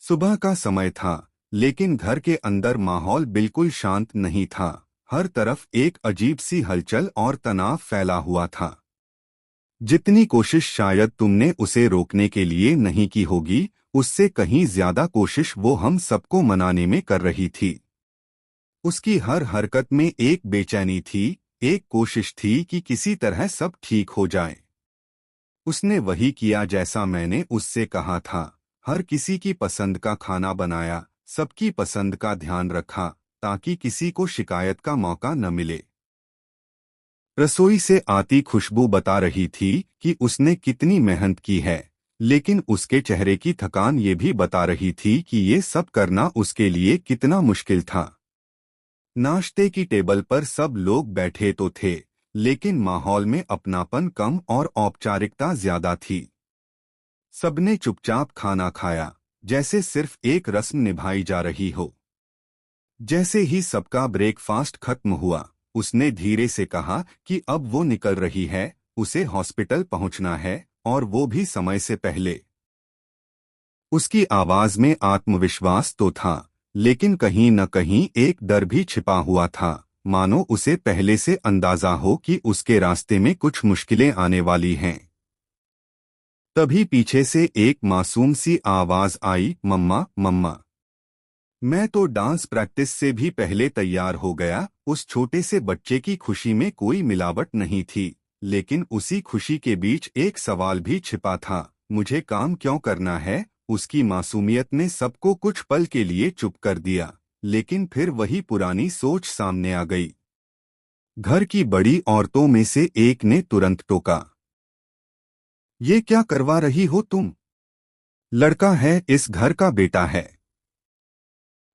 सुबह का समय था, लेकिन घर के अंदर माहौल बिल्कुल शांत नहीं था। हर तरफ एक अजीब सी हलचल और तनाव फैला हुआ था। जितनी कोशिश शायद तुमने उसे रोकने के लिए नहीं की होगी, उससे कहीं ज्यादा कोशिश वो हम सबको मनाने में कर रही थी। उसकी हर हरकत में एक बेचैनी थी, एक कोशिश थी कि किसी तरह सब ठीक हो जाए। उसने वही किया जैसा मैंने उससे कहा था। हर किसी की पसंद का खाना बनाया, सबकी पसंद का ध्यान रखा, ताकि किसी को शिकायत का मौका न मिले। रसोई से आती खुशबू बता रही थी कि उसने कितनी मेहनत की है, लेकिन उसके चेहरे की थकान ये भी बता रही थी कि ये सब करना उसके लिए कितना मुश्किल था। नाश्ते की टेबल पर सब लोग बैठे तो थे, लेकिन माहौल में अपनापन कम और औपचारिकता ज्यादा थी। सबने चुपचाप खाना खाया, जैसे सिर्फ एक रस्म निभाई जा रही हो। जैसे ही सबका ब्रेकफास्ट खत्म हुआ, उसने धीरे से कहा कि अब वो निकल रही है, उसे हॉस्पिटल पहुंचना है, और वो भी समय से पहले। उसकी आवाज में आत्मविश्वास तो था, लेकिन कहीं न कहीं एक डर भी छिपा हुआ था, मानो उसे पहले से अंदाजा हो कि उसके रास्ते में कुछ मुश्किलें आने वाली हैं। तभी पीछे से एक मासूम सी आवाज आई, मम्मा मम्मा। मैं तो डांस प्रैक्टिस से भी पहले तैयार हो गया। उस छोटे से बच्चे की खुशी में कोई मिलावट नहीं थी, लेकिन उसी खुशी के बीच एक सवाल भी छिपा था, मुझे काम क्यों करना है। उसकी मासूमियत ने सबको कुछ पल के लिए चुप कर दिया, लेकिन फिर वही पुरानी सोच सामने आ गई। घर की बड़ी औरतों में से एक ने तुरंत टोका, ये क्या करवा रही हो तुम? लड़का है, इस घर का बेटा है,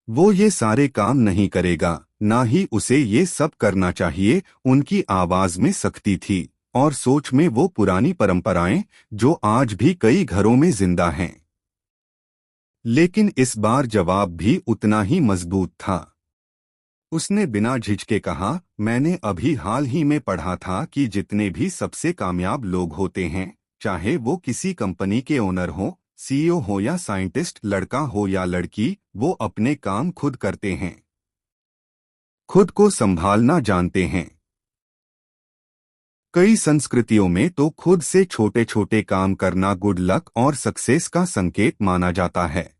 वो ये सारे काम नहीं करेगा, ना ही उसे ये सब करना चाहिए। उनकी आवाज में सख्ती थी, और सोच में वो पुरानी परंपराएं जो आज भी कई घरों में जिंदा हैं। लेकिन इस बार जवाब भी उतना ही मजबूत था। उसने बिना झिझके कहा, मैंने अभी हाल ही में पढ़ा था कि जितने भी सबसे कामयाब लोग होते हैं, चाहे वो किसी कंपनी के ओनर हो, सीईओ हो या साइंटिस्ट, लड़का हो या लड़की, वो अपने काम खुद करते हैं, खुद को संभालना जानते हैं। कई संस्कृतियों में तो खुद से छोटे छोटे काम करना गुड लक और सक्सेस का संकेत माना जाता है।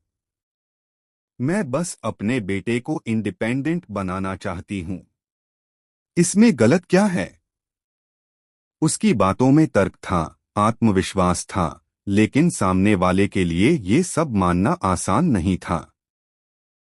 मैं बस अपने बेटे को इंडिपेंडेंट बनाना चाहती हूँ, इसमें गलत क्या है? उसकी बातों में तर्क था, आत्मविश्वास था, लेकिन सामने वाले के लिए ये सब मानना आसान नहीं था।